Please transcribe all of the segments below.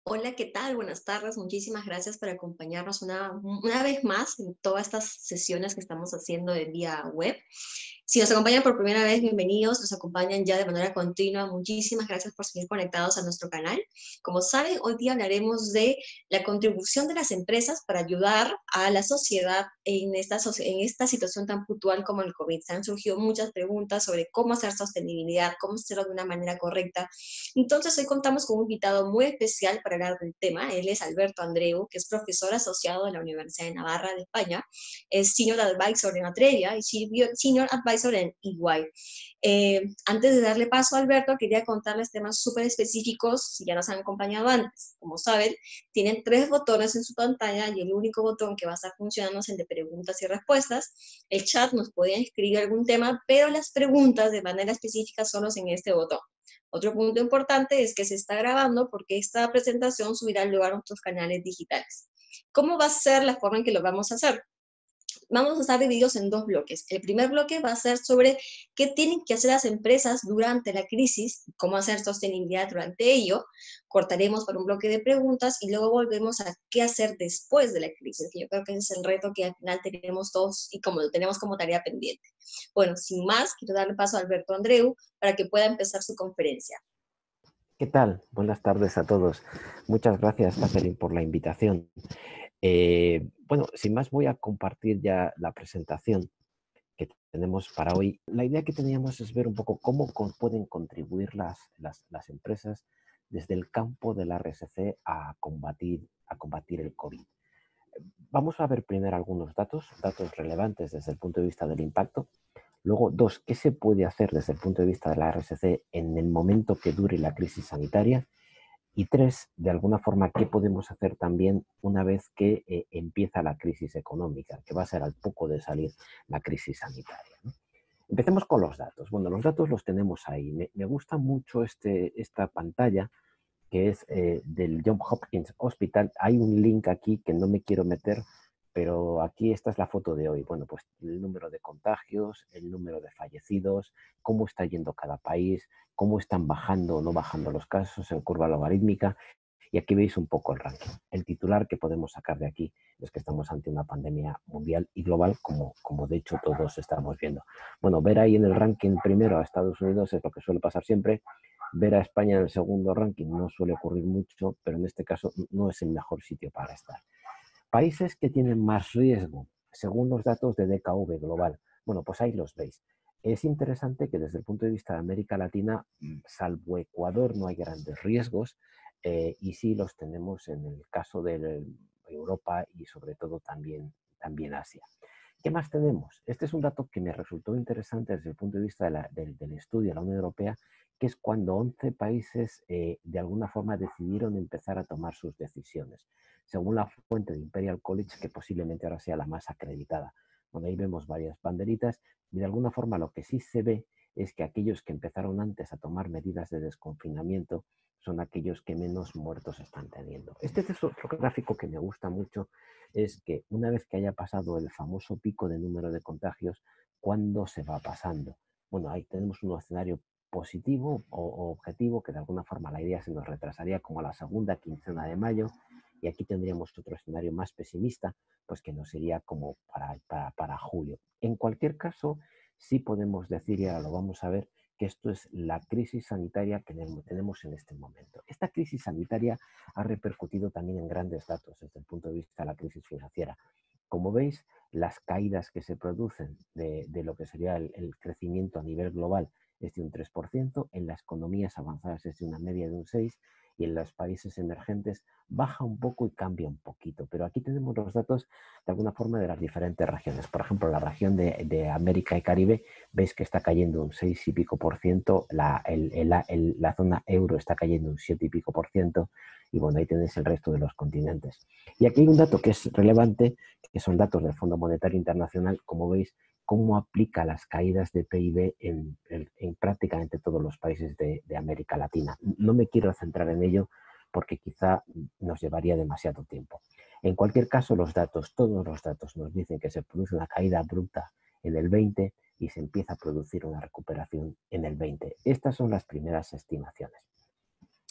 Hola, ¿qué tal? Buenas tardes. Muchísimas gracias por acompañarnos una vez más en todas estas sesiones que estamos haciendo de vía web. Si nos acompañan por primera vez, bienvenidos. Nos acompañan ya de manera continua. Muchísimas gracias por seguir conectados a nuestro canal. Como saben, hoy día hablaremos de la contribución de las empresas para ayudar a la sociedad en esta situación tan puntual como el COVID. Se han surgido muchas preguntas sobre cómo hacer sostenibilidad, cómo hacerlo de una manera correcta. Entonces, hoy contamos con un invitado muy especial para hablar del tema. Él es Alberto Andreu, que es profesor asociado de la Universidad de Navarra de España, es Senior Advisor en Atrevia y Senior Advisor en EY. Antes de darle paso a Alberto, quería contarles temas súper específicos, si ya nos han acompañado antes. Como saben, tienen tres botones en su pantalla y el único botón que va a estar funcionando es el de preguntas y respuestas. El chat nos puede escribir algún tema, pero las preguntas de manera específica solo en este botón. Otro punto importante es que se está grabando porque esta presentación subirá luego a nuestros canales digitales. ¿Cómo va a ser la forma en que lo vamos a hacer? Vamos a estar divididos en dos bloques. El primer bloque va a ser sobre qué tienen que hacer las empresas durante la crisis, cómo hacer sostenibilidad durante ello. Cortaremos para un bloque de preguntas y luego volvemos a qué hacer después de la crisis, que yo creo que ese es el reto que al final tenemos todos y como lo tenemos como tarea pendiente. Bueno, sin más, quiero darle paso a Alberto Andreu para que pueda empezar su conferencia. ¿Qué tal? Buenas tardes a todos. Muchas gracias, Catherine, por la invitación. Bueno, sin más voy a compartir ya la presentación que tenemos para hoy. La idea que teníamos es ver un poco cómo pueden contribuir las empresas desde el campo de la RSC a combatir el COVID. Vamos a ver primero algunos datos relevantes desde el punto de vista del impacto. Luego, dos, ¿qué se puede hacer desde el punto de vista de la RSC en el momento que dure la crisis sanitaria? Y tres, de alguna forma, ¿qué podemos hacer también una vez que empieza la crisis económica, que va a ser al poco de salir la crisis sanitaria, ¿no? Empecemos con los datos. Bueno, los datos los tenemos ahí. Me gusta mucho esta pantalla que es del Johns Hopkins Hospital. Hay un link aquí que no me quiero meter, pero aquí esta es la foto de hoy. Bueno, pues el número de contagios, el número de fallecidos, cómo está yendo cada país, cómo están bajando o no bajando los casos en curva logarítmica. Y aquí veis un poco el ranking. El titular que podemos sacar de aquí es que estamos ante una pandemia mundial y global, como de hecho todos estamos viendo. Bueno, ver ahí en el ranking primero a Estados Unidos es lo que suele pasar siempre. Ver a España en el segundo ranking no suele ocurrir mucho, pero en este caso no es el mejor sitio para estar. Países que tienen más riesgo, según los datos de DKV Global. Bueno, pues ahí los veis. Es interesante que desde el punto de vista de América Latina, salvo Ecuador, no hay grandes riesgos, y sí los tenemos en el caso de Europa y sobre todo también Asia. ¿Qué más tenemos? Este es un dato que me resultó interesante desde el punto de vista del estudio de la Unión Europea, que es cuando 11 países de alguna forma decidieron empezar a tomar sus decisiones, según la fuente de Imperial College, que posiblemente ahora sea la más acreditada. Bueno, ahí vemos varias banderitas y de alguna forma lo que sí se ve es que aquellos que empezaron antes a tomar medidas de desconfinamiento son aquellos que menos muertos están teniendo. Este es otro gráfico que me gusta mucho, es que una vez que haya pasado el famoso pico de número de contagios, ¿cuándo se va pasando? Bueno, ahí tenemos un escenario positivo o objetivo, que de alguna forma la idea se nos retrasaría como a la segunda quincena de mayo, y aquí tendríamos otro escenario más pesimista, pues que nos iría como para julio. En cualquier caso, sí podemos decir, y ahora lo vamos a ver, que esto es la crisis sanitaria que tenemos en este momento. Esta crisis sanitaria ha repercutido también en grandes datos desde el punto de vista de la crisis financiera. Como veis, las caídas que se producen de lo que sería el crecimiento a nivel global es de un 3%, en las economías avanzadas es de una media de un 6%, y en los países emergentes baja un poco y cambia un poquito. Pero aquí tenemos los datos de alguna forma de las diferentes regiones. Por ejemplo, la región de América y Caribe, veis que está cayendo un 6 y pico por ciento, la zona euro está cayendo un 7 y pico por ciento, y bueno, ahí tenéis el resto de los continentes. Y aquí hay un dato que es relevante, que son datos del Fondo Monetario Internacional, como veis, cómo aplica las caídas de PIB en prácticamente todos los países de América Latina. No me quiero centrar en ello porque quizá nos llevaría demasiado tiempo. En cualquier caso, todos los datos nos dicen que se produce una caída abrupta en el 20 y se empieza a producir una recuperación en el 20. Estas son las primeras estimaciones.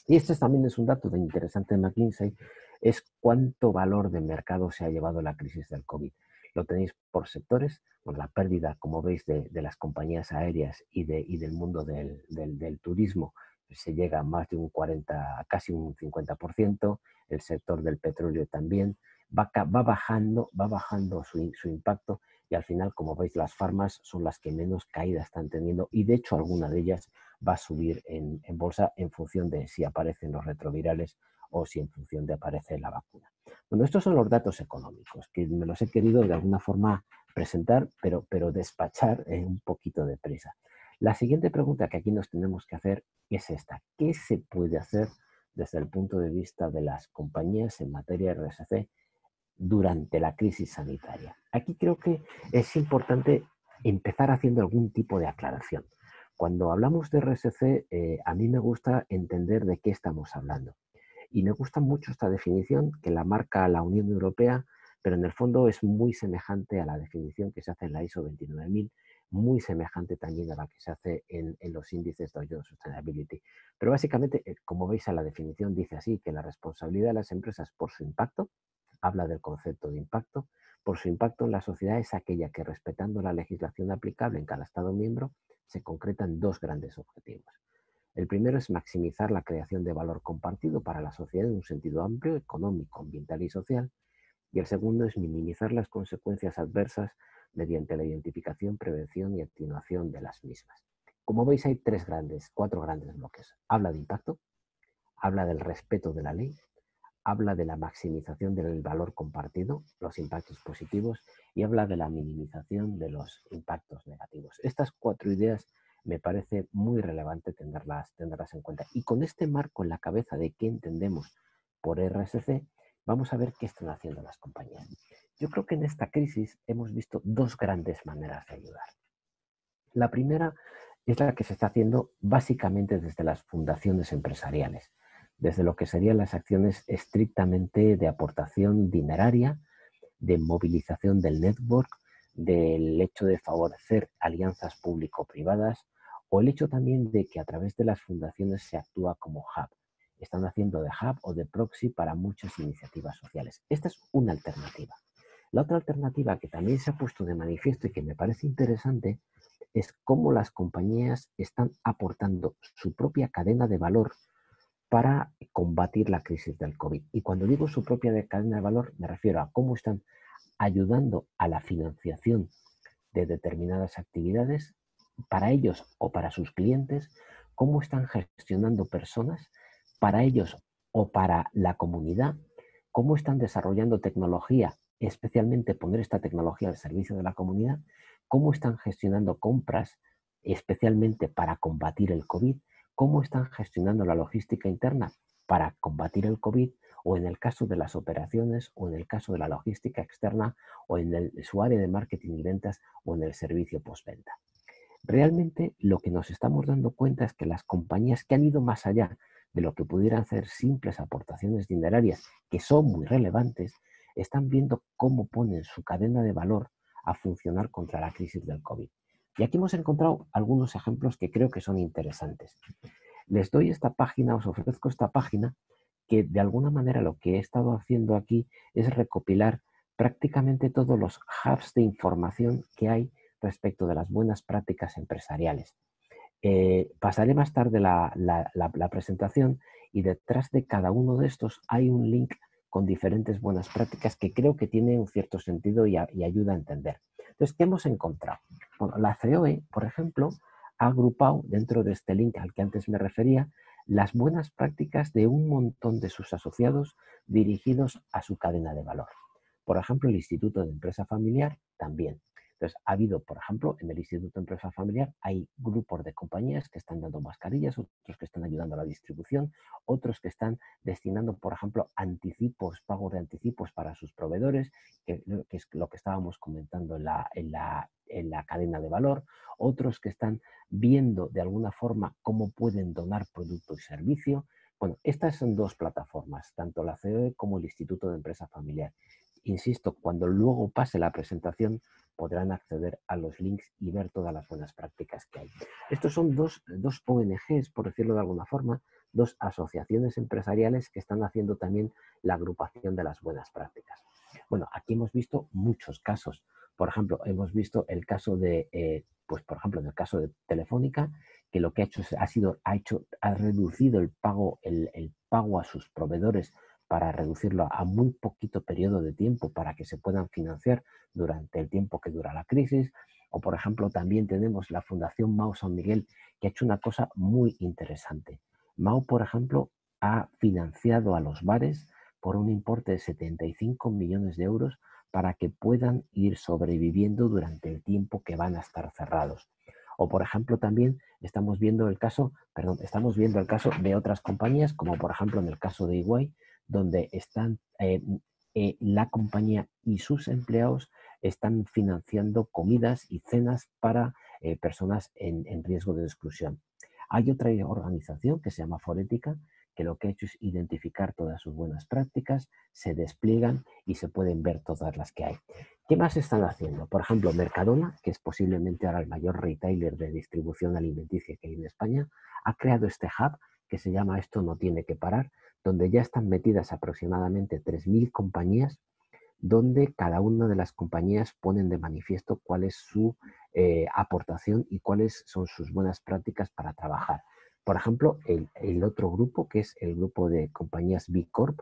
Y este también es un dato de interesante de McKinsey, es cuánto valor de mercado se ha llevado la crisis del COVID. Lo tenéis por sectores, con la pérdida, como veis, de las compañías aéreas y del mundo del turismo, se llega a más de un 40, casi un 50%, el sector del petróleo también, va bajando su impacto y al final, como veis, las farmas son las que menos caída están teniendo y de hecho alguna de ellas va a subir en bolsa en función de si aparecen los retrovirales o si en función de aparece la vacuna. Bueno, estos son los datos económicos, que me los he querido de alguna forma presentar, pero despachar en un poquito de prisa. La siguiente pregunta que aquí nos tenemos que hacer es esta. ¿Qué se puede hacer desde el punto de vista de las compañías en materia de RSC durante la crisis sanitaria? Aquí creo que es importante empezar haciendo algún tipo de aclaración. Cuando hablamos de RSC, a mí me gusta entender de qué estamos hablando. Y me gusta mucho esta definición que la marca la Unión Europea, pero en el fondo es muy semejante a la definición que se hace en la ISO 29000, muy semejante también a la que se hace en los índices Dow Jones Sustainability. Pero básicamente, como veis, a la definición dice así, que la responsabilidad de las empresas por su impacto, habla del concepto de impacto, por su impacto en la sociedad es aquella que, respetando la legislación aplicable en cada Estado miembro, se concretan dos grandes objetivos. El primero es maximizar la creación de valor compartido para la sociedad en un sentido amplio, económico, ambiental y social. Y el segundo es minimizar las consecuencias adversas mediante la identificación, prevención y atenuación de las mismas. Como veis, hay cuatro grandes bloques. Habla de impacto, habla del respeto de la ley, habla de la maximización del valor compartido, los impactos positivos, y habla de la minimización de los impactos negativos. Estas cuatro ideas me parece muy relevante tenerlas en cuenta. Y con este marco en la cabeza de qué entendemos por RSC, vamos a ver qué están haciendo las compañías. Yo creo que en esta crisis hemos visto dos grandes maneras de ayudar. La primera es la que se está haciendo básicamente desde las fundaciones empresariales, desde lo que serían las acciones estrictamente de aportación dineraria, de movilización del network, del hecho de favorecer alianzas público-privadas o el hecho también de que a través de las fundaciones se actúa como hub. Están haciendo de hub o de proxy para muchas iniciativas sociales. Esta es una alternativa. La otra alternativa que también se ha puesto de manifiesto y que me parece interesante es cómo las compañías están aportando su propia cadena de valor para combatir la crisis del COVID. Y cuando digo su propia cadena de valor, me refiero a cómo están ayudando a la financiación de determinadas actividades para ellos o para sus clientes, cómo están gestionando personas para ellos o para la comunidad, cómo están desarrollando tecnología, especialmente poner esta tecnología al servicio de la comunidad, cómo están gestionando compras, especialmente para combatir el COVID, cómo están gestionando la logística interna para combatir el COVID, o en el caso de las operaciones, o en el caso de la logística externa, o en su área de marketing y ventas, o en el servicio postventa. Realmente lo que nos estamos dando cuenta es que las compañías que han ido más allá de lo que pudieran ser simples aportaciones dinerarias, que son muy relevantes, están viendo cómo ponen su cadena de valor a funcionar contra la crisis del COVID. Y aquí hemos encontrado algunos ejemplos que creo que son interesantes. Les doy esta página, os ofrezco esta página, que de alguna manera lo que he estado haciendo aquí es recopilar prácticamente todos los hubs de información que hay respecto de las buenas prácticas empresariales. Pasaré más tarde la presentación y detrás de cada uno de estos hay un link con diferentes buenas prácticas que creo que tiene un cierto sentido y ayuda a entender. Entonces, ¿qué hemos encontrado? Bueno, la COE, por ejemplo, ha agrupado dentro de este link al que antes me refería las buenas prácticas de un montón de sus asociados dirigidos a su cadena de valor. Por ejemplo, el Instituto de Empresa Familiar también. Entonces, ha habido, por ejemplo, en el Instituto de Empresa Familiar hay grupos de compañías que están dando mascarillas, otros que están ayudando a la distribución, otros que están destinando, por ejemplo, anticipos, pagos de anticipos para sus proveedores, que es lo que estábamos comentando en la cadena de valor, otros que están viendo de alguna forma cómo pueden donar producto y servicio. Bueno, estas son dos plataformas, tanto la COE como el Instituto de Empresa Familiar. Insisto, cuando luego pase la presentación podrán acceder a los links y ver todas las buenas prácticas que hay. Estos son dos ONGs, por decirlo de alguna forma, dos asociaciones empresariales que están haciendo también la agrupación de las buenas prácticas. Bueno, aquí hemos visto muchos casos. Por ejemplo, hemos visto el caso de, pues por ejemplo, en el caso de Telefónica, que lo que ha hecho ha reducido el pago a sus proveedores para reducirlo a muy poquito periodo de tiempo para que se puedan financiar durante el tiempo que dura la crisis. O, por ejemplo, también tenemos la Fundación Mao San Miguel, que ha hecho una cosa muy interesante. Mao, por ejemplo, ha financiado a los bares por un importe de 75 millones de euros para que puedan ir sobreviviendo durante el tiempo que van a estar cerrados. O, por ejemplo, también estamos viendo el caso de otras compañías, como por ejemplo en el caso de Iguay, donde están la compañía y sus empleados están financiando comidas y cenas para personas en riesgo de exclusión. Hay otra organización que se llama Forética, que lo que ha hecho es identificar todas sus buenas prácticas, se despliegan y se pueden ver todas las que hay. ¿Qué más están haciendo? Por ejemplo, Mercadona, que es posiblemente ahora el mayor retailer de distribución alimenticia que hay en España, ha creado este hub que se llama Esto no tiene que parar, donde ya están metidas aproximadamente 3.000 compañías, donde cada una de las compañías ponen de manifiesto cuál es su aportación y cuáles son sus buenas prácticas para trabajar. Por ejemplo, el otro grupo, que es el grupo de compañías B Corp,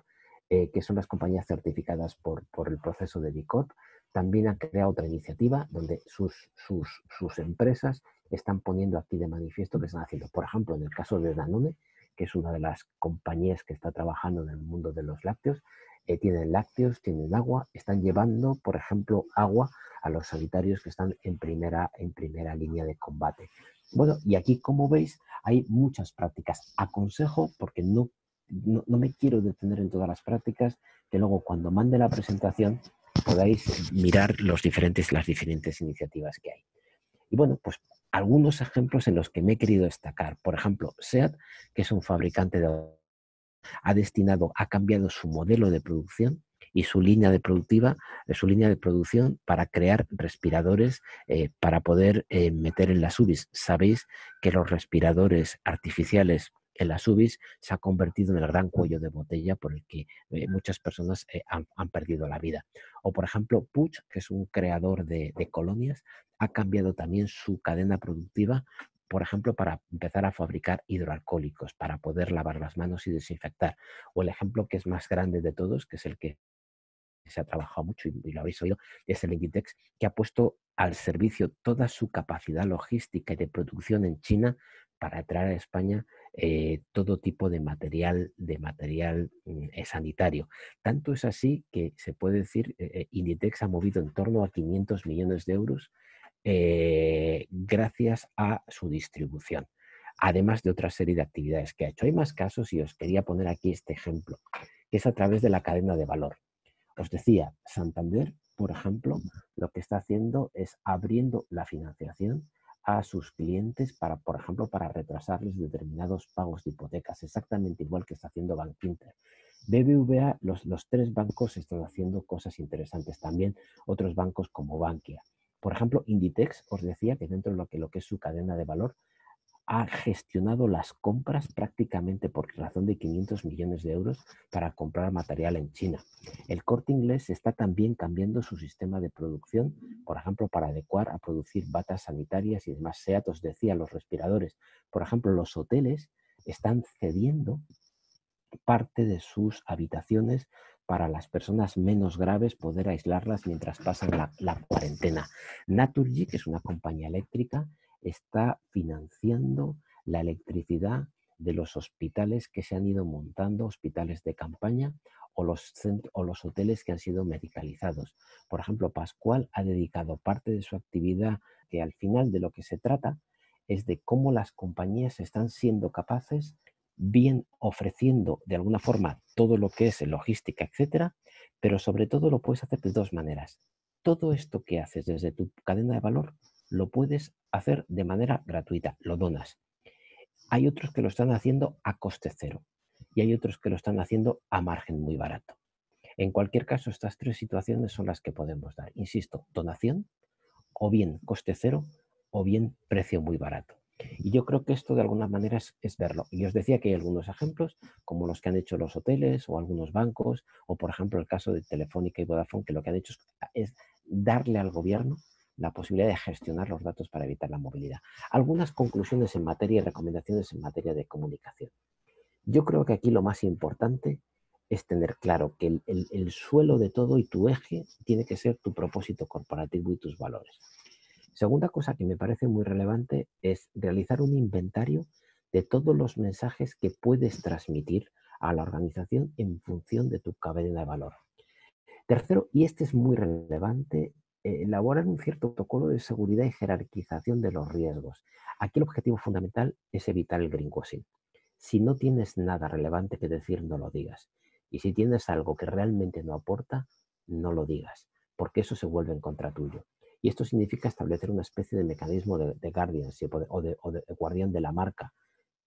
que son las compañías certificadas por el proceso de B Corp, también han creado otra iniciativa donde sus empresas están poniendo aquí de manifiesto que están haciendo. Por ejemplo, en el caso de Danone, que es una de las compañías que está trabajando en el mundo de los lácteos, tienen lácteos, tienen agua, están llevando, por ejemplo, agua a los sanitarios que están en primera línea de combate. Bueno, y aquí, como veis, hay muchas prácticas. Aconsejo, porque no me quiero detener en todas las prácticas, que luego cuando mande la presentación podáis mirar las diferentes iniciativas que hay. Y bueno, pues algunos ejemplos en los que me he querido destacar. Por ejemplo, SEAT, que es un fabricante ha cambiado su modelo de producción y su línea de producción para crear respiradores para poder meter en las UBIs. Sabéis que los respiradores artificiales en las UBIs se ha convertido en el gran cuello de botella por el que muchas personas han perdido la vida. O, por ejemplo, Puig, que es un creador de colonias, ha cambiado también su cadena productiva, por ejemplo, para empezar a fabricar hidroalcohólicos, para poder lavar las manos y desinfectar. O el ejemplo que es más grande de todos, que es el que se ha trabajado mucho y lo habéis oído, es el Inditex, que ha puesto al servicio toda su capacidad logística y de producción en China para traer a España todo tipo de material sanitario. Tanto es así que se puede decir Inditex ha movido en torno a 500 millones de euros gracias a su distribución, además de otra serie de actividades que ha hecho. Hay más casos y os quería poner aquí este ejemplo, que es a través de la cadena de valor. Os decía, Santander, por ejemplo, lo que está haciendo es abriendo la financiación a sus clientes para, por ejemplo, para retrasarles determinados pagos de hipotecas, exactamente igual que está haciendo Bankinter. BBVA, los tres bancos están haciendo cosas interesantes, también otros bancos como Bankia. Por ejemplo, Inditex, os decía que dentro de lo que es su cadena de valor, ha gestionado las compras prácticamente por razón de 500 millones de euros para comprar material en China. El Corte Inglés está también cambiando su sistema de producción, por ejemplo, para adecuar a producir batas sanitarias y demás. SEAT, os decía, los respiradores. Por ejemplo, los hoteles están cediendo parte de sus habitaciones para las personas menos graves poder aislarlas mientras pasan la cuarentena. Naturgy, que es una compañía eléctrica, está financiando la electricidad de los hospitales que se han ido montando, hospitales de campaña o los hoteles que han sido medicalizados. Por ejemplo, Pascual ha dedicado parte de su actividad, que al final de lo que se trata es de cómo las compañías están siendo capaces, bien ofreciendo de alguna forma todo lo que es logística, etcétera, pero sobre todo lo puedes hacer de dos maneras. Todo esto que haces desde tu cadena de valor lo puedes hacer de manera gratuita, lo donas. Hay otros que lo están haciendo a coste cero y hay otros que lo están haciendo a margen muy barato. En cualquier caso, estas tres situaciones son las que podemos dar. Insisto, donación, o bien coste cero, o bien precio muy barato. Y yo creo que esto de alguna manera es verlo. Y os decía que hay algunos ejemplos, como los que han hecho los hoteles o algunos bancos, o por ejemplo el caso de Telefónica y Vodafone, que lo que han hecho es darle al gobierno la posibilidad de gestionar los datos para evitar la movilidad. Algunas conclusiones en materia y recomendaciones en materia de comunicación. Yo creo que aquí lo más importante es tener claro que el suelo de todo y tu eje tiene que ser tu propósito corporativo y tus valores. Segunda cosa que me parece muy relevante es realizar un inventario de todos los mensajes que puedes transmitir a la organización en función de tu cadena de valor. Tercero, y este es muy relevante, elaborar un cierto protocolo de seguridad y jerarquización de los riesgos. Aquí el objetivo fundamental es evitar el greenwashing. Si no tienes nada relevante que decir, no lo digas. Y si tienes algo que realmente no aporta, no lo digas, porque eso se vuelve en contra tuyo. Y esto significa establecer una especie de mecanismo de guardianship o de guardián de la marca.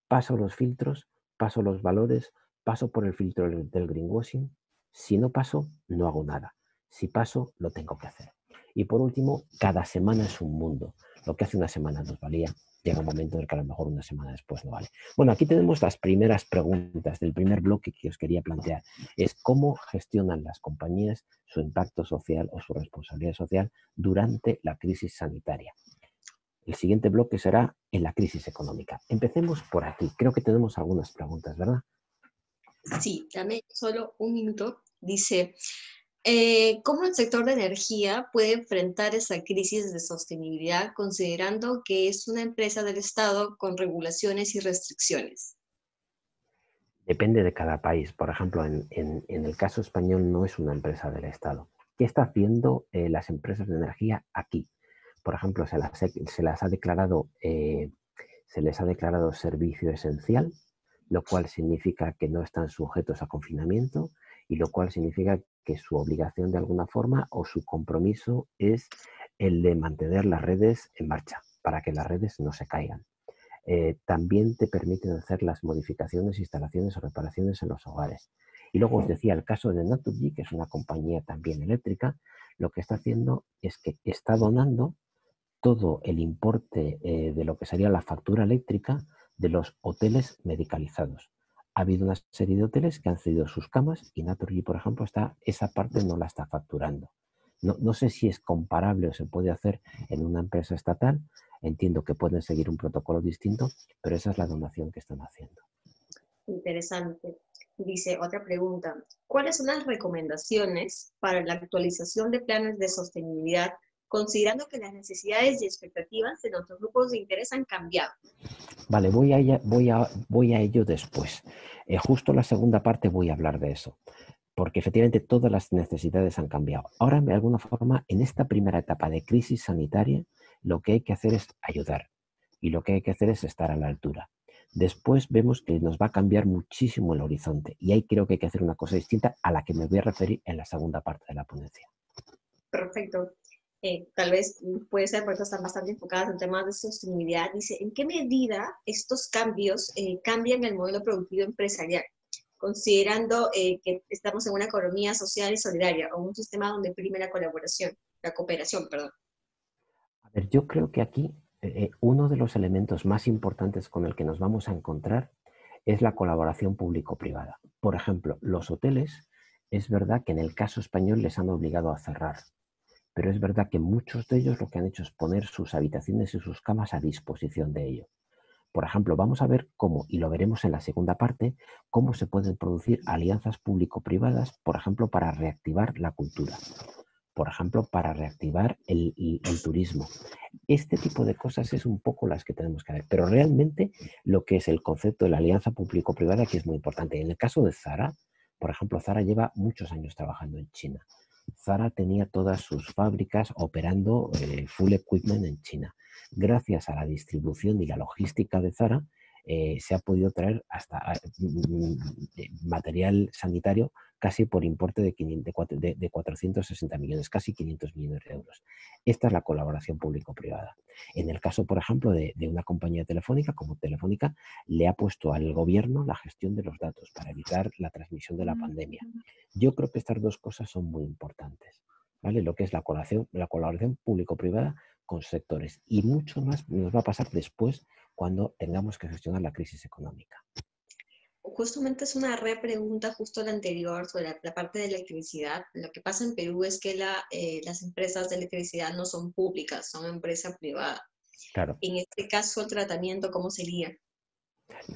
Paso los filtros, paso los valores, paso por el filtro del greenwashing. Si no paso, no hago nada. Si paso, lo tengo que hacer. Y por último, cada semana es un mundo. Lo que hace una semana nos valía, llega un momento en el que a lo mejor una semana después no vale. Bueno, aquí tenemos las primeras preguntas del primer bloque que os quería plantear. Es cómo gestionan las compañías su impacto social o su responsabilidad social durante la crisis sanitaria. El siguiente bloque será en la crisis económica. Empecemos por aquí. Creo que tenemos algunas preguntas, ¿verdad? Sí, dame solo un minuto. Dice, ¿cómo el sector de energía puede enfrentar esa crisis de sostenibilidad considerando que es una empresa del Estado con regulaciones y restricciones? Depende de cada país. Por ejemplo, en el caso español no es una empresa del Estado. ¿Qué está haciendo las empresas de energía aquí? Por ejemplo, se les ha declarado servicio esencial, lo cual significa que no están sujetos a confinamiento y lo cual significa que su obligación de alguna forma o su compromiso es el de mantener las redes en marcha para que las redes no se caigan. También te permiten hacer las modificaciones, instalaciones o reparaciones en los hogares. Y luego os decía el caso de Naturgy, que es una compañía también eléctrica, lo que está haciendo es que está donando todo el importe de lo que sería la factura eléctrica de los hoteles medicalizados. Ha habido una serie de hoteles que han cedido sus camas y Naturgy, por ejemplo, esa parte no la está facturando. No sé si es comparable o se puede hacer en una empresa estatal. Entiendo que pueden seguir un protocolo distinto, pero esa es la donación que están haciendo. Interesante. Dice otra pregunta. ¿Cuáles son las recomendaciones para la actualización de planes de sostenibilidad, considerando que las necesidades y expectativas de nuestros grupos de interés han cambiado? Vale, voy a ello después. Justo la segunda parte voy a hablar de eso, porque efectivamente todas las necesidades han cambiado. Ahora, de alguna forma, en esta primera etapa de crisis sanitaria, lo que hay que hacer es ayudar y lo que hay que hacer es estar a la altura. Después vemos que nos va a cambiar muchísimo el horizonte y ahí creo que hay que hacer una cosa distinta a la que me voy a referir en la segunda parte de la ponencia. Perfecto. Tal vez puede ser porque están bastante enfocadas en temas de sostenibilidad. Dice, ¿en qué medida estos cambios cambian el modelo productivo empresarial? Considerando que estamos en una economía social y solidaria o un sistema donde prime la cooperación, perdón. A ver, yo creo que aquí uno de los elementos más importantes con el que nos vamos a encontrar es la colaboración público-privada. Por ejemplo, los hoteles, es verdad que en el caso español les han obligado a cerrar, pero es verdad que muchos de ellos lo que han hecho es poner sus habitaciones y sus camas a disposición de ello. Por ejemplo, vamos a ver cómo, y lo veremos en la segunda parte, cómo se pueden producir alianzas público-privadas, por ejemplo, para reactivar la cultura, por ejemplo, para reactivar el turismo. Este tipo de cosas es un poco las que tenemos que ver, pero realmente lo que es el concepto de la alianza público-privada aquí es muy importante. En el caso de Zara, por ejemplo, Zara lleva muchos años trabajando en China. Zara tenía todas sus fábricas operando full equipment en China. Gracias a la distribución y la logística de Zara, se ha podido traer hasta material sanitario casi por importe de 460 millones, casi 500 millones de euros. Esta es la colaboración público-privada. En el caso, por ejemplo, de una compañía telefónica como Telefónica, le ha puesto al gobierno la gestión de los datos para evitar la transmisión de la pandemia. Yo creo que estas dos cosas son muy importantes, ¿vale? Lo que es la colaboración público-privada con sectores. Y mucho más nos va a pasar después cuando tengamos que gestionar la crisis económica. Justamente es una repregunta justo la anterior sobre la parte de electricidad. Lo que pasa en Perú es que las empresas de electricidad no son públicas, son empresa privada. Claro. En este caso, el tratamiento, ¿cómo sería?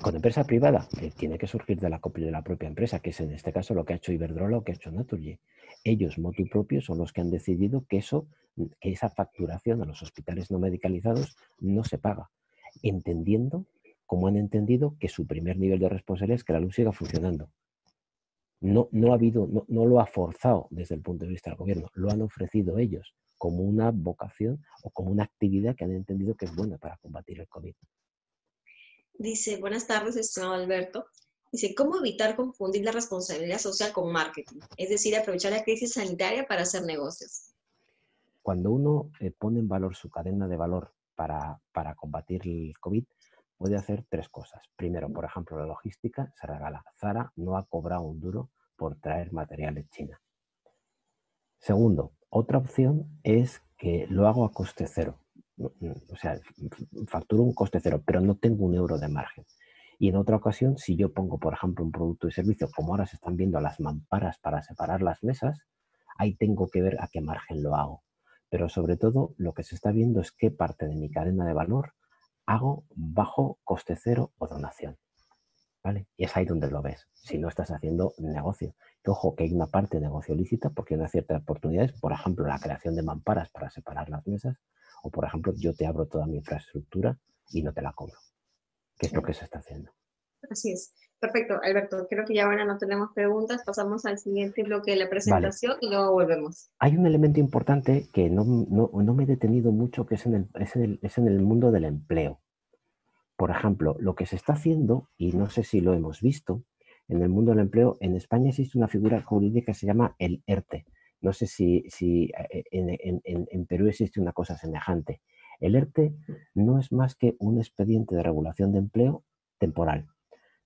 Con empresa privada, tiene que surgir de la propia empresa, que es en este caso lo que ha hecho Iberdrola o que ha hecho Naturgy. Ellos, motu propio, son los que han decidido que esa facturación a los hospitales no medicalizados no se paga, entendiendo, como han entendido, que su primer nivel de responsabilidad es que la luz siga funcionando. No lo ha forzado desde el punto de vista del gobierno, lo han ofrecido ellos como una vocación o como una actividad que han entendido que es buena para combatir el COVID. Dice, buenas tardes, estimado Alberto. Dice, ¿cómo evitar confundir la responsabilidad social con marketing? Es decir, aprovechar la crisis sanitaria para hacer negocios. Cuando uno pone en valor su cadena de valor para combatir el COVID, puede hacer tres cosas. Primero, por ejemplo, la logística se regala. Zara no ha cobrado un duro por traer material de China. Segundo, otra opción es que lo hago a coste cero. O sea, facturo un coste cero, pero no tengo un euro de margen. Y en otra ocasión, si yo pongo, por ejemplo, un producto y servicio, como ahora se están viendo las mamparas para separar las mesas, ahí tengo que ver a qué margen lo hago. Pero sobre todo, lo que se está viendo es qué parte de mi cadena de valor hago bajo coste cero o donación. ¿Vale? Y es ahí donde lo ves, si no estás haciendo negocio. Que, ojo, que hay una parte de negocio lícita porque hay una cierta oportunidades, por ejemplo, la creación de mamparas para separar las mesas, o por ejemplo, yo te abro toda mi infraestructura y no te la cobro, que es lo que se está haciendo. Así es. Perfecto, Alberto. Creo que ya ahora no tenemos preguntas. Pasamos al siguiente bloque de la Vale. presentación y luego volvemos. Hay un elemento importante que no me he detenido mucho, que es en el mundo del empleo. Por ejemplo, lo que se está haciendo, y no sé si lo hemos visto, en el mundo del empleo, en España existe una figura jurídica que se llama el ERTE. No sé si en Perú existe una cosa semejante. El ERTE no es más que un expediente de regulación de empleo temporal,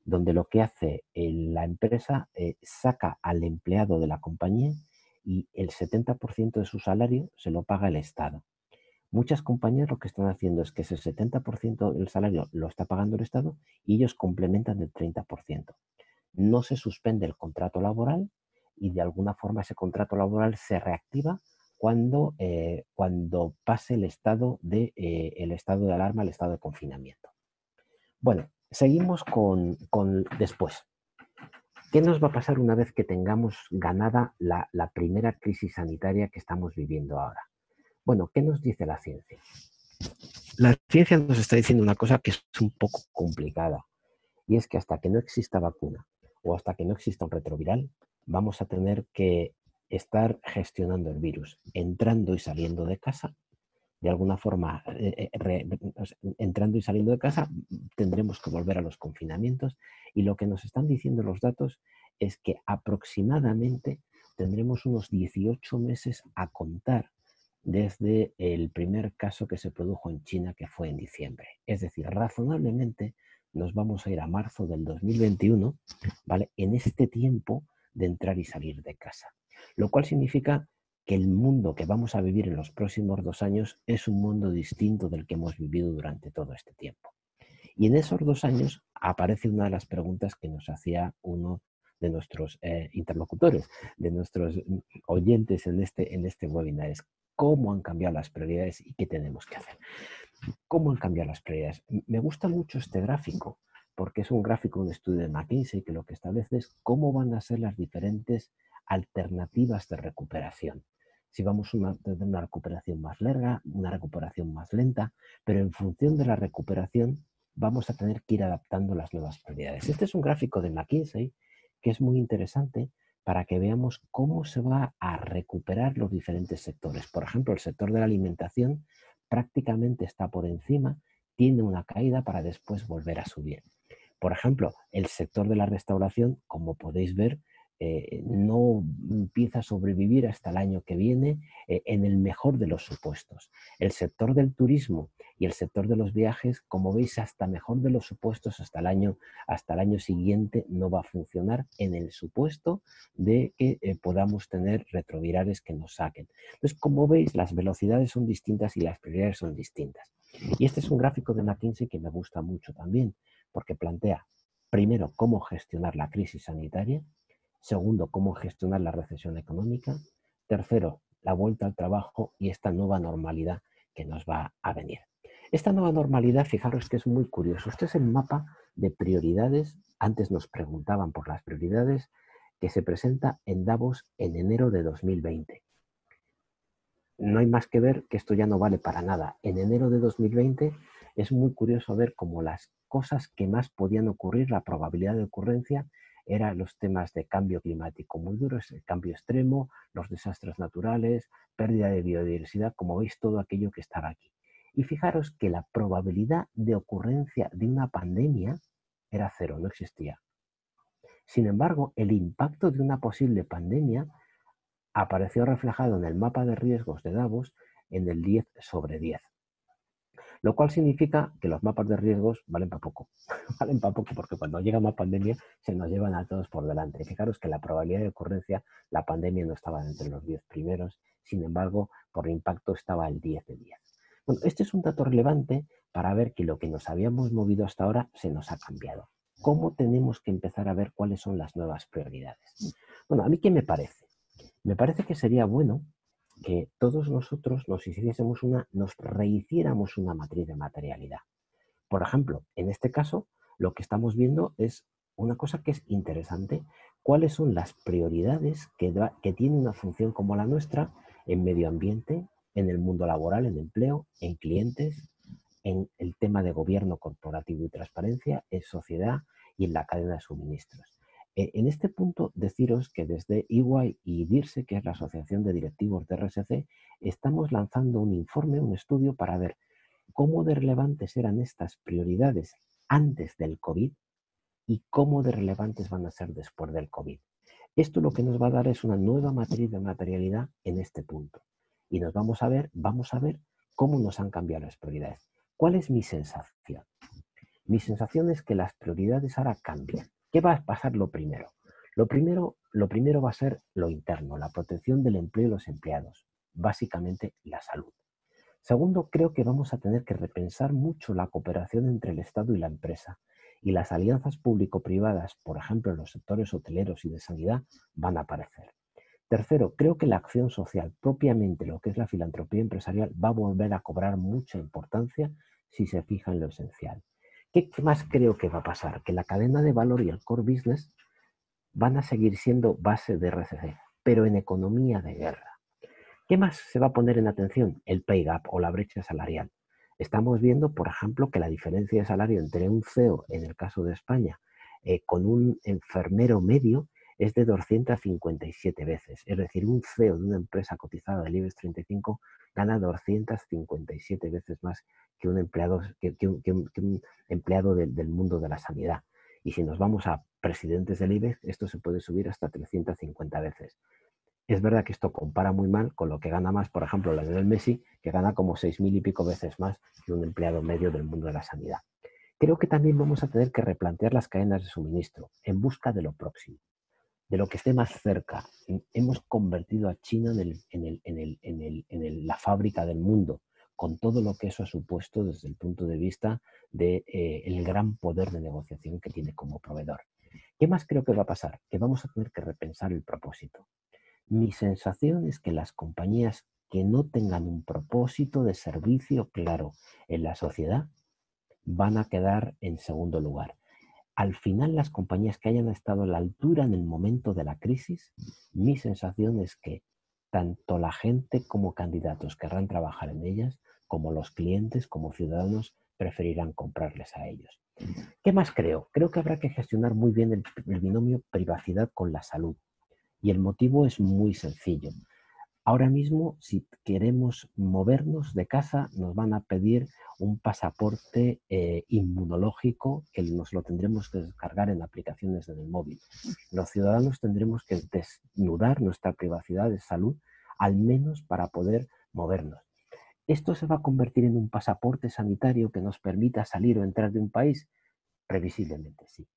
donde lo que hace la empresa saca al empleado de la compañía y el 70% de su salario se lo paga el Estado. Muchas compañías lo que están haciendo es que ese 70% del salario lo está pagando el Estado y ellos complementan el 30%. No se suspende el contrato laboral y de alguna forma ese contrato laboral se reactiva cuando pase el estado de alarma, el estado de confinamiento. Bueno, seguimos con después. ¿Qué nos va a pasar una vez que tengamos ganada la primera crisis sanitaria que estamos viviendo ahora? Bueno, ¿qué nos dice la ciencia? La ciencia nos está diciendo una cosa que es un poco complicada, y es que hasta que no exista vacuna o hasta que no exista un retroviral, vamos a tener que estar gestionando el virus, entrando y saliendo de casa. De alguna forma, entrando y saliendo de casa, tendremos que volver a los confinamientos, y lo que nos están diciendo los datos es que aproximadamente tendremos unos 18 meses a contar desde el primer caso que se produjo en China, que fue en diciembre. Es decir, razonablemente nos vamos a ir a marzo del 2021, ¿vale? En este tiempo de entrar y salir de casa. Lo cual significa que el mundo que vamos a vivir en los próximos 2 años es un mundo distinto del que hemos vivido durante todo este tiempo. Y en esos 2 años aparece una de las preguntas que nos hacía uno de nuestros interlocutores, de nuestros oyentes en este webinar, es cómo han cambiado las prioridades y qué tenemos que hacer. ¿Cómo han cambiado las prioridades? Me gusta mucho este gráfico, porque es un gráfico, un estudio de McKinsey, que lo que establece es cómo van a ser las diferentes alternativas de recuperación. Si vamos a tener una recuperación más larga, una recuperación más lenta, pero en función de la recuperación vamos a tener que ir adaptando las nuevas prioridades. Este es un gráfico de McKinsey que es muy interesante para que veamos cómo se va a recuperar los diferentes sectores. Por ejemplo, el sector de la alimentación prácticamente está por encima, tiene una caída para después volver a subir. Por ejemplo, el sector de la restauración, como podéis ver, no empieza a sobrevivir hasta el año que viene en el mejor de los supuestos. El sector del turismo y el sector de los viajes, como veis, hasta mejor de los supuestos, hasta el año siguiente no va a funcionar en el supuesto de que podamos tener retrovirales que nos saquen. Entonces, como veis, las velocidades son distintas y las prioridades son distintas. Y este es un gráfico de McKinsey que me gusta mucho también, porque plantea, primero, cómo gestionar la crisis sanitaria, segundo, cómo gestionar la recesión económica, tercero, la vuelta al trabajo y esta nueva normalidad que nos va a venir. Esta nueva normalidad, fijaros que es muy curioso. Este es el mapa de prioridades. Antes nos preguntaban por las prioridades que se presenta en Davos en enero de 2020. No hay más que ver que esto ya no vale para nada. En enero de 2020 es muy curioso ver cómo las cosas que más podían ocurrir, la probabilidad de ocurrencia, eran los temas de cambio climático muy duros, el cambio extremo, los desastres naturales, pérdida de biodiversidad, como veis, todo aquello que estaba aquí. Y fijaros que la probabilidad de ocurrencia de una pandemia era cero, no existía. Sin embargo, el impacto de una posible pandemia apareció reflejado en el mapa de riesgos de Davos en el 10 sobre 10. Lo cual significa que los mapas de riesgos valen para poco. Valen para poco porque cuando llega una pandemia se nos llevan a todos por delante. Fijaros que la probabilidad de ocurrencia, la pandemia no estaba entre los 10 primeros, sin embargo, por impacto estaba el 10 de 10. Bueno, este es un dato relevante para ver que lo que nos habíamos movido hasta ahora se nos ha cambiado. ¿Cómo tenemos que empezar a ver cuáles son las nuevas prioridades? Bueno, ¿a mí qué me parece? Me parece que sería bueno que todos nosotros nos rehiciéramos una matriz de materialidad. Por ejemplo, en este caso, lo que estamos viendo es una cosa que es interesante. ¿Cuáles son las prioridades que tiene una función como la nuestra en medio ambiente, en el mundo laboral, en empleo, en clientes, en el tema de gobierno corporativo y transparencia, en sociedad y en la cadena de suministros? En este punto, deciros que desde EY y DIRSE, que es la Asociación de Directivos de RSC, estamos lanzando un informe, un estudio para ver cómo de relevantes eran estas prioridades antes del COVID y cómo de relevantes van a ser después del COVID. Esto lo que nos va a dar es una nueva matriz de materialidad en este punto. Y vamos a ver cómo nos han cambiado las prioridades. ¿Cuál es mi sensación? Mi sensación es que las prioridades ahora cambian. ¿Qué va a pasar lo primero? Lo primero va a ser lo interno, la protección del empleo y los empleados, básicamente la salud. Segundo, creo que vamos a tener que repensar mucho la cooperación entre el Estado y la empresa. Y las alianzas público-privadas, por ejemplo, en los sectores hoteleros y de sanidad, van a aparecer. Tercero, creo que la acción social, propiamente lo que es la filantropía empresarial, va a volver a cobrar mucha importancia si se fija en lo esencial. ¿Qué más creo que va a pasar? Que la cadena de valor y el core business van a seguir siendo base de RCC, pero en economía de guerra. ¿Qué más se va a poner en atención? El pay gap o la brecha salarial. Estamos viendo, por ejemplo, que la diferencia de salario entre un CEO, en el caso de España, con un enfermero medio es de 257 veces. Es decir, un CEO de una empresa cotizada del IBEX 35 gana 257 veces más que un empleado, que un empleado del mundo de la sanidad. Y si nos vamos a presidentes del IBEX, esto se puede subir hasta 350 veces. Es verdad que esto compara muy mal con lo que gana más, por ejemplo, Lionel Messi, que gana como 6.000 y pico veces más que un empleado medio del mundo de la sanidad. Creo que también vamos a tener que replantear las cadenas de suministro en busca de lo próximo, de lo que esté más cerca. Hemos convertido a China en la fábrica del mundo, con todo lo que eso ha supuesto desde el punto de vista del gran poder de negociación que tiene como proveedor. ¿Qué más creo que va a pasar? Que vamos a tener que repensar el propósito. Mi sensación es que las compañías que no tengan un propósito de servicio claro en la sociedad van a quedar en segundo lugar. Al final, las compañías que hayan estado a la altura en el momento de la crisis, mi sensación es que tanto la gente como candidatos querrán trabajar en ellas, como los clientes, como ciudadanos, preferirán comprarles a ellos. ¿Qué más creo? Creo que habrá que gestionar muy bien el binomio privacidad con la salud. Y el motivo es muy sencillo. Ahora mismo, si queremos movernos de casa, nos van a pedir un pasaporte inmunológico que nos lo tendremos que descargar en aplicaciones en el móvil. Los ciudadanos tendremos que desnudar nuestra privacidad de salud, al menos para poder movernos. ¿Esto se va a convertir en un pasaporte sanitario que nos permita salir o entrar de un país? Previsiblemente sí.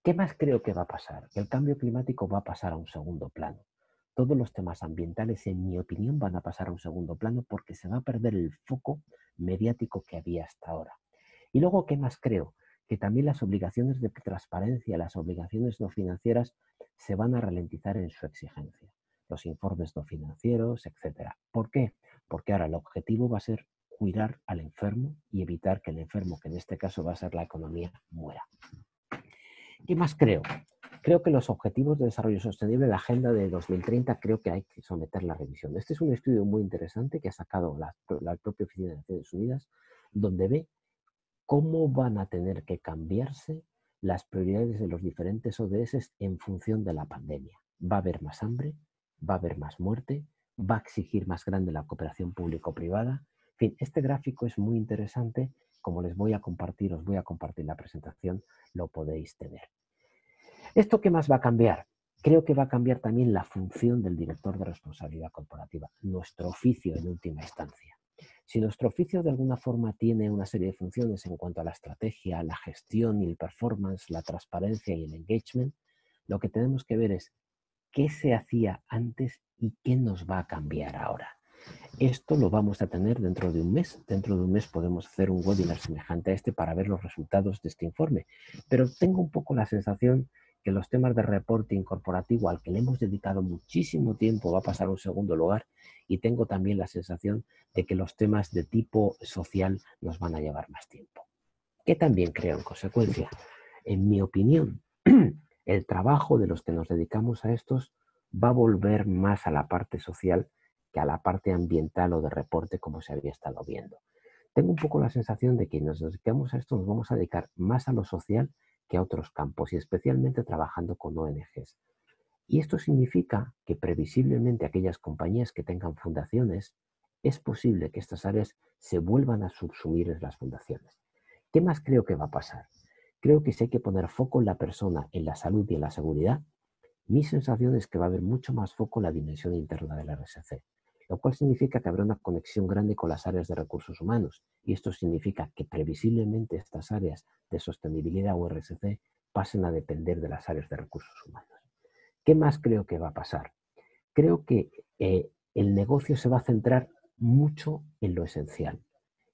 ¿Qué más creo que va a pasar? Que el cambio climático va a pasar a un segundo plano. todos los temas ambientales, en mi opinión, van a pasar a un segundo plano porque se va a perder el foco mediático que había hasta ahora. Y luego, ¿qué más creo? Que también las obligaciones de transparencia, las obligaciones no financieras se van a ralentizar en su exigencia. Los informes no financieros, etcétera. ¿Por qué? Porque ahora el objetivo va a ser cuidar al enfermo y evitar que el enfermo, que en este caso va a ser la economía, muera. ¿Qué más creo? Creo que los objetivos de desarrollo sostenible, la agenda de 2030, creo que hay que someterla a revisión. Este es un estudio muy interesante que ha sacado la propia Oficina de Naciones Unidas, donde ve cómo van a tener que cambiarse las prioridades de los diferentes ODS en función de la pandemia. Va a haber más hambre, va a haber más muerte, va a exigir más grande la cooperación público-privada. En fin, este gráfico es muy interesante. Como os voy a compartir la presentación, lo podéis tener. ¿Esto qué más va a cambiar? Creo que va a cambiar también la función del director de responsabilidad corporativa, nuestro oficio en última instancia. Si nuestro oficio de alguna forma tiene una serie de funciones en cuanto a la estrategia, la gestión y el performance, la transparencia y el engagement, lo que tenemos que ver es qué se hacía antes y qué nos va a cambiar ahora. Esto lo vamos a tener dentro de un mes. Dentro de un mes podemos hacer un webinar semejante a este para ver los resultados de este informe. Pero tengo un poco la sensación que los temas de reporting corporativo, al que le hemos dedicado muchísimo tiempo, va a pasar a un segundo lugar, y tengo también la sensación de que los temas de tipo social nos van a llevar más tiempo. Que también creo, en consecuencia, en mi opinión, el trabajo de los que nos dedicamos a estos va a volver más a la parte social que a la parte ambiental o de reporte como se había estado viendo. Tengo un poco la sensación de que nos dedicamos a esto, nos vamos a dedicar más a lo social que a otros campos y especialmente trabajando con ONGs. Y esto significa que previsiblemente aquellas compañías que tengan fundaciones, es posible que estas áreas se vuelvan a subsumir en las fundaciones. ¿Qué más creo que va a pasar? Creo que si hay que poner foco en la persona, en la salud y en la seguridad, mi sensación es que va a haber mucho más foco en la dimensión interna del RSC, lo cual significa que habrá una conexión grande con las áreas de recursos humanos, y esto significa que previsiblemente estas áreas de sostenibilidad o RSC pasen a depender de las áreas de recursos humanos. ¿Qué más creo que va a pasar? Creo que el negocio se va a centrar mucho en lo esencial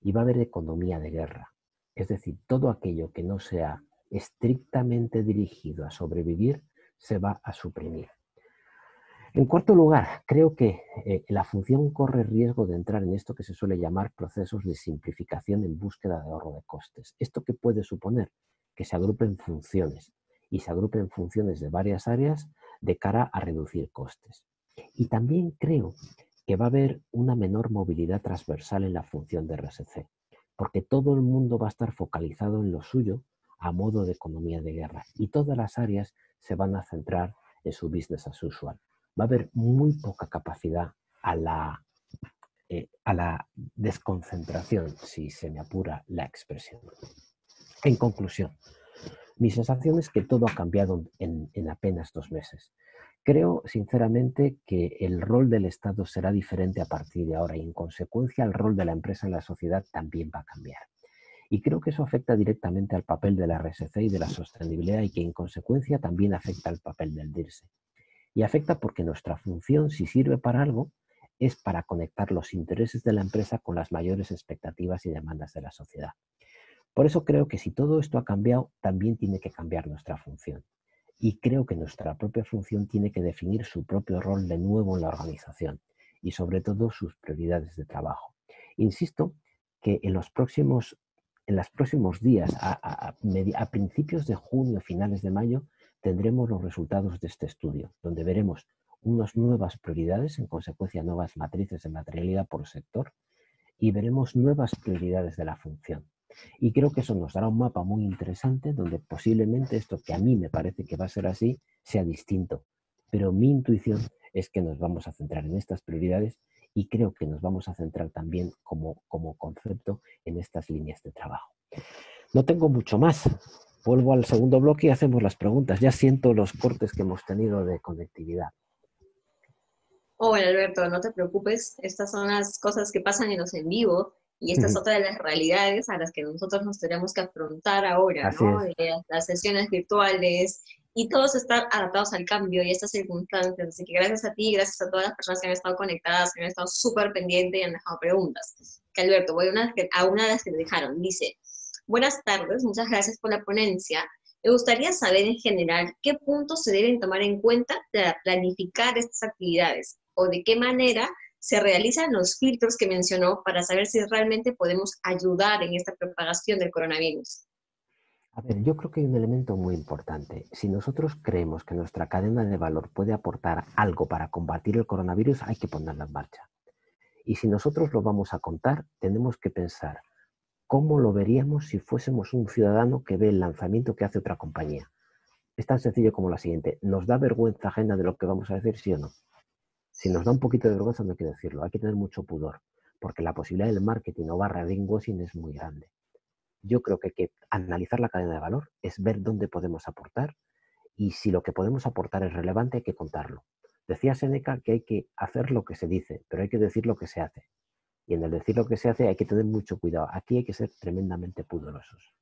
y va a haber economía de guerra. Es decir, todo aquello que no sea estrictamente dirigido a sobrevivir se va a suprimir. En cuarto lugar, creo que la función corre riesgo de entrar en esto que se suele llamar procesos de simplificación en búsqueda de ahorro de costes. ¿Esto qué puede suponer? Que se agrupen funciones y se agrupen funciones de varias áreas de cara a reducir costes. Y también creo que va a haber una menor movilidad transversal en la función de RSC, porque todo el mundo va a estar focalizado en lo suyo a modo de economía de guerra y todas las áreas se van a centrar en su business as usual. Va a haber muy poca capacidad a la desconcentración, si se me apura la expresión. En conclusión, mi sensación es que todo ha cambiado en apenas 2 meses. Creo, sinceramente, que el rol del Estado será diferente a partir de ahora y, en consecuencia, el rol de la empresa en la sociedad también va a cambiar. Y creo que eso afecta directamente al papel de la RSC y de la sostenibilidad y que, en consecuencia, también afecta al papel del DIRSE. Y afecta porque nuestra función, si sirve para algo, es para conectar los intereses de la empresa con las mayores expectativas y demandas de la sociedad. Por eso creo que si todo esto ha cambiado, también tiene que cambiar nuestra función. Y creo que nuestra propia función tiene que definir su propio rol de nuevo en la organización y sobre todo sus prioridades de trabajo. Insisto que en los próximos días, a principios de junio, finales de mayo, tendremos los resultados de este estudio, donde veremos unas nuevas prioridades, en consecuencia nuevas matrices de materialidad por sector, y veremos nuevas prioridades de la función. Y creo que eso nos dará un mapa muy interesante donde posiblemente esto que a mí me parece que va a ser así sea distinto. Pero mi intuición es que nos vamos a centrar en estas prioridades y creo que nos vamos a centrar también como concepto en estas líneas de trabajo. No tengo mucho más. Vuelvo al segundo bloque y hacemos las preguntas. Ya siento los cortes que hemos tenido de conectividad. Bueno, Alberto, no te preocupes. Estas son las cosas que pasan en los en vivo y esta es otra de las realidades a las que nosotros nos tenemos que afrontar ahora, Así ¿no? es. Las sesiones virtuales, y todos están adaptados al cambio y a estas circunstancias. Así que gracias a ti, gracias a todas las personas que han estado conectadas, que han estado súper pendientes y han dejado preguntas. Que Alberto, voy a una de las que me dejaron. Dice, buenas tardes, muchas gracias por la ponencia. Me gustaría saber en general qué puntos se deben tomar en cuenta para planificar estas actividades o de qué manera se realizan los filtros que mencionó para saber si realmente podemos ayudar en esta propagación del coronavirus. A ver, yo creo que hay un elemento muy importante. Si nosotros creemos que nuestra cadena de valor puede aportar algo para combatir el coronavirus, hay que ponerla en marcha. Y si nosotros lo vamos a contar, tenemos que pensar cómo lo veríamos si fuésemos un ciudadano que ve el lanzamiento que hace otra compañía. Es tan sencillo como la siguiente. ¿Nos da vergüenza ajena de lo que vamos a decir, sí o no? Si nos da un poquito de vergüenza, no hay que decirlo. Hay que tener mucho pudor, porque la posibilidad del marketing o barra greenwashing es muy grande. Yo creo que hay que analizar la cadena de valor, es ver dónde podemos aportar y si lo que podemos aportar es relevante hay que contarlo. Decía Séneca que hay que hacer lo que se dice, pero hay que decir lo que se hace. Y en el decir lo que se hace hay que tener mucho cuidado. Aquí hay que ser tremendamente pudorosos.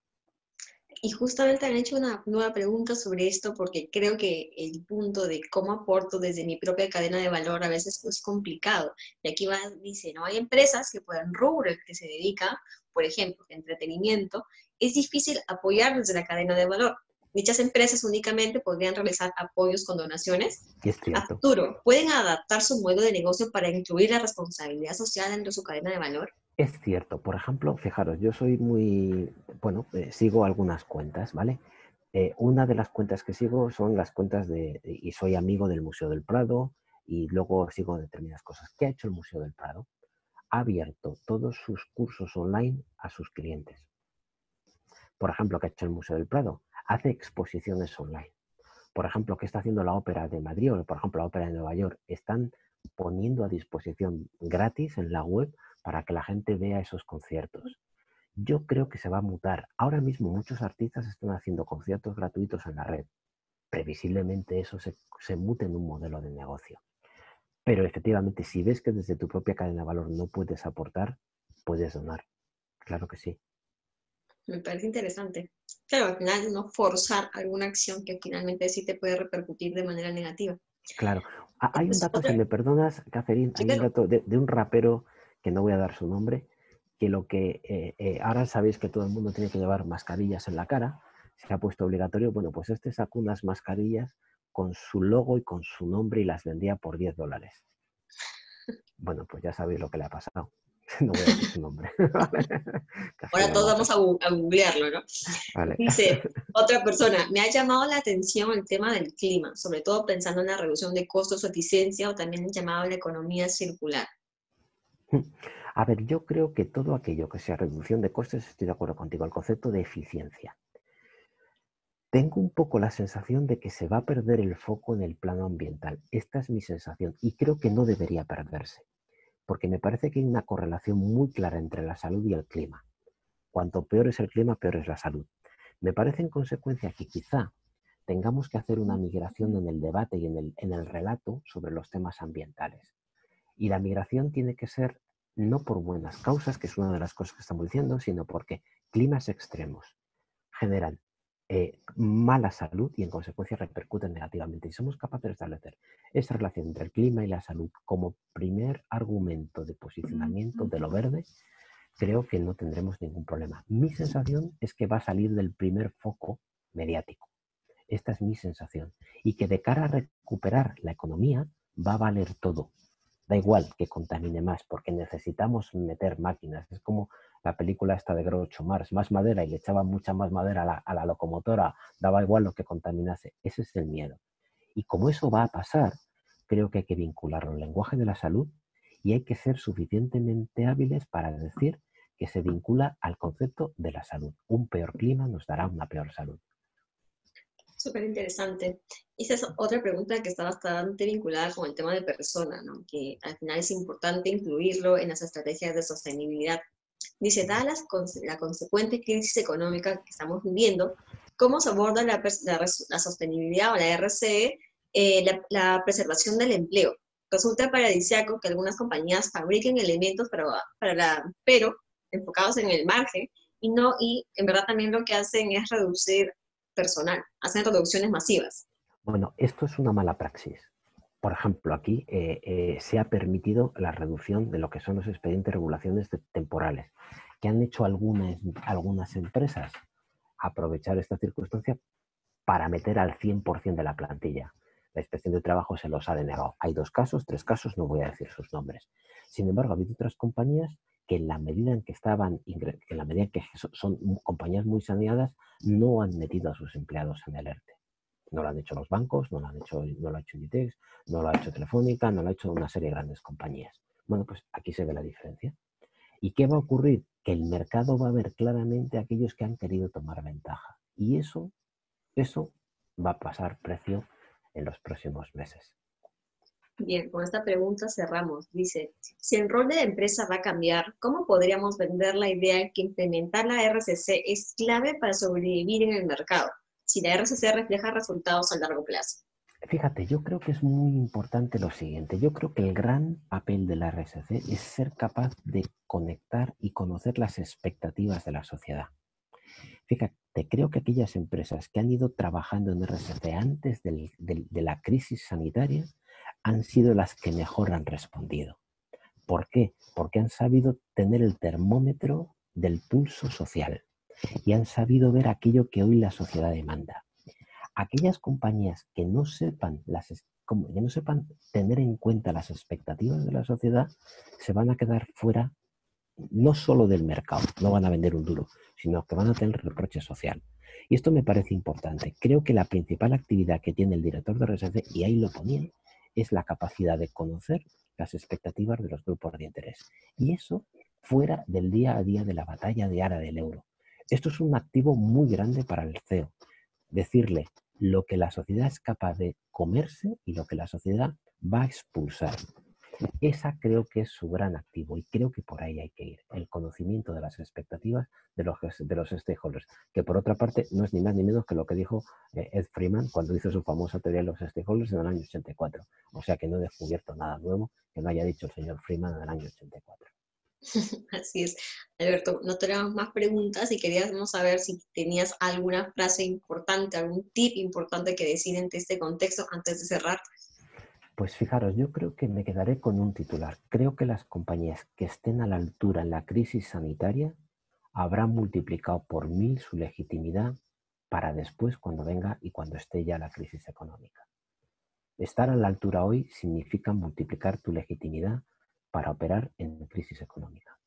Y justamente han hecho una nueva pregunta sobre esto porque creo que el punto de cómo aporto desde mi propia cadena de valor a veces es complicado. Y aquí va, dice, no hay empresas que puedan rubro que se dedica, por ejemplo, entretenimiento, es difícil apoyar desde la cadena de valor. Dichas empresas únicamente podrían realizar apoyos con donaciones. Y es A cierto. futuro, ¿pueden adaptar su modelo de negocio para incluir la responsabilidad social dentro de su cadena de valor? Es cierto. Por ejemplo, fijaros, yo soy muy, bueno, sigo algunas cuentas, ¿vale? Una de las cuentas que sigo son las cuentas y soy amigo del Museo del Prado y luego sigo determinadas cosas. ¿Qué ha hecho el Museo del Prado? Ha abierto todos sus cursos online a sus clientes. Por ejemplo, ¿qué ha hecho el Museo del Prado? Hace exposiciones online. Por ejemplo, ¿qué está haciendo la Ópera de Madrid o, por ejemplo, la Ópera de Nueva York? Están poniendo a disposición gratis en la web para que la gente vea esos conciertos. Yo creo que se va a mutar. Ahora mismo muchos artistas están haciendo conciertos gratuitos en la red. Previsiblemente eso se mute en un modelo de negocio. Pero efectivamente, si ves que desde tu propia cadena de valor no puedes aportar, puedes donar. Claro que sí. Me parece interesante. Claro, al final no forzar alguna acción que finalmente sí te puede repercutir de manera negativa. Claro. Hay un Entonces, dato, si me perdonas, Catherine, sí, hay un claro. dato de un rapero, que no voy a dar su nombre, que ahora sabéis que todo el mundo tiene que llevar mascarillas en la cara, se ha puesto obligatorio, bueno, pues este sacó unas mascarillas con su logo y con su nombre y las vendía por $10. Bueno, pues ya sabéis lo que le ha pasado. No voy a decir su nombre. Casi Ahora me todos mata. vamos a googlearlo, ¿no? Vale. Dice otra persona, me ha llamado la atención el tema del clima, sobre todo pensando en la reducción de costos o eficiencia o también llamado la economía circular. A ver, yo creo que todo aquello que sea reducción de costes, estoy de acuerdo contigo, el concepto de eficiencia. Tengo un poco la sensación de que se va a perder el foco en el plano ambiental. Esta es mi sensación y creo que no debería perderse, porque me parece que hay una correlación muy clara entre la salud y el clima. Cuanto peor es el clima, peor es la salud. Me parece en consecuencia que quizá tengamos que hacer una migración en el debate y en el relato sobre los temas ambientales. Y la migración tiene que ser no por buenas causas, que es una de las cosas que estamos diciendo, sino porque climas extremos generan mala salud y en consecuencia repercuten negativamente. Y somos capaces de establecer esa relación entre el clima y la salud como primer argumento de posicionamiento de lo verde, creo que no tendremos ningún problema. Mi sensación es que va a salir del primer foco mediático. Esta es mi sensación. Y que de cara a recuperar la economía va a valer todo. Da igual que contamine más, porque necesitamos meter máquinas. Es como la película esta de Groucho Marx, más madera y le echaban mucha más madera a la locomotora, daba igual lo que contaminase. Ese es el miedo. Y como eso va a pasar, creo que hay que vincularlo al lenguaje de la salud y hay que ser suficientemente hábiles para decir que se vincula al concepto de la salud. Un peor clima nos dará una peor salud. Súper interesante. Esa es otra pregunta que está bastante vinculada con el tema de persona, ¿no? Que al final es importante incluirlo en las estrategias de sostenibilidad. Dice, dada la consecuente crisis económica que estamos viviendo, ¿cómo se aborda la sostenibilidad o la RCE, la preservación del empleo? Resulta paradisíaco que algunas compañías fabriquen elementos pero enfocados en el margen y en verdad también lo que hacen es reducir personal, hacen reducciones masivas. Bueno, esto es una mala praxis. Por ejemplo, aquí se ha permitido la reducción de lo que son los expedientes de regulaciones temporales, que han hecho algunas empresas aprovechar esta circunstancia para meter al 100% de la plantilla. La inspección de trabajo se los ha denegado. Hay 2 casos, 3 casos, no voy a decir sus nombres. Sin embargo, ha habido otras compañías que en la medida en que son compañías muy saneadas, no han metido a sus empleados en el ERTE. No lo han hecho los bancos, no lo ha hecho Inditex, no lo ha hecho Telefónica, no lo ha hecho una serie de grandes compañías. Bueno, pues aquí se ve la diferencia. ¿Y qué va a ocurrir? Que el mercado va a ver claramente a aquellos que han querido tomar ventaja. Y eso va a pasar precio en los próximos meses. Bien, con esta pregunta cerramos. Dice, si el rol de la empresa va a cambiar, ¿cómo podríamos vender la idea que implementar la RCC es clave para sobrevivir en el mercado, si la RCC refleja resultados a largo plazo? Fíjate, yo creo que es muy importante lo siguiente. Yo creo que el gran papel de la RSC es ser capaz de conectar y conocer las expectativas de la sociedad. Fíjate, creo que aquellas empresas que han ido trabajando en RSC antes de la crisis sanitaria han sido las que mejor han respondido. ¿Por qué? Porque han sabido tener el termómetro del pulso social y han sabido ver aquello que hoy la sociedad demanda. Aquellas compañías que no sepan tener en cuenta las expectativas de la sociedad se van a quedar fuera no solo del mercado, no van a vender un duro, sino que van a tener reproche social. Y esto me parece importante. Creo que la principal actividad que tiene el director de RSC, y ahí lo ponía, es la capacidad de conocer las expectativas de los grupos de interés. Y eso fuera del día a día de la batalla diaria del euro. Esto es un activo muy grande para el CEO. Decirle lo que la sociedad es capaz de comerse y lo que la sociedad va a expulsar. Esa creo que es su gran activo y creo que por ahí hay que ir. El conocimiento de las expectativas de los stakeholders, que por otra parte no es ni más ni menos que lo que dijo Ed Freeman cuando hizo su famosa teoría de los stakeholders en el año 84. O sea que no he descubierto nada nuevo que no haya dicho el señor Freeman en el año 84. Así es, Alberto, no tenemos más preguntas y queríamos saber si tenías alguna frase importante, algún tip importante que decir en este contexto antes de cerrar. Pues fijaros, yo creo que me quedaré con un titular. Creo que las compañías que estén a la altura en la crisis sanitaria habrán multiplicado por 1000 su legitimidad para después cuando venga y cuando esté ya la crisis económica. Estar a la altura hoy significa multiplicar tu legitimidad para operar en crisis económica.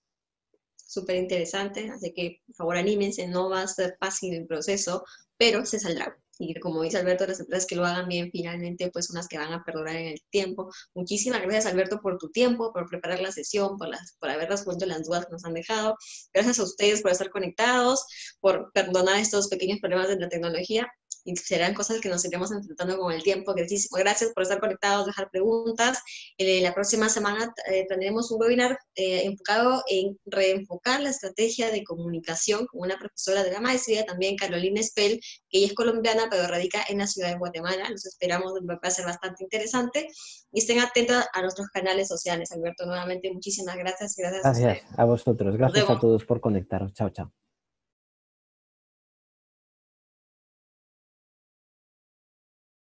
Súper interesante, así que por favor anímense, no va a ser fácil el proceso, pero se saldrá. Y como dice Alberto, las empresas que lo hagan bien, finalmente, pues unas que van a perdurar en el tiempo. Muchísimas gracias, Alberto, por tu tiempo, por preparar la sesión, por haber resuelto las dudas que nos han dejado. Gracias a ustedes por estar conectados, por perdonar estos pequeños problemas de la tecnología. Y serán cosas que nos iremos enfrentando con el tiempo. Gracias por estar conectados, dejar preguntas. La próxima semana tendremos un webinar enfocado en reenfocar la estrategia de comunicación con una profesora de la maestría, también Carolina Spell, que ella es colombiana, pero radica en la ciudad de Guatemala. Los esperamos, va a ser bastante interesante. Y estén atentos a nuestros canales sociales. Alberto, nuevamente, muchísimas gracias. Gracias a ustedes. Gracias a vosotros. Nos Gracias a vemos. todos por conectaros. Chao, chao.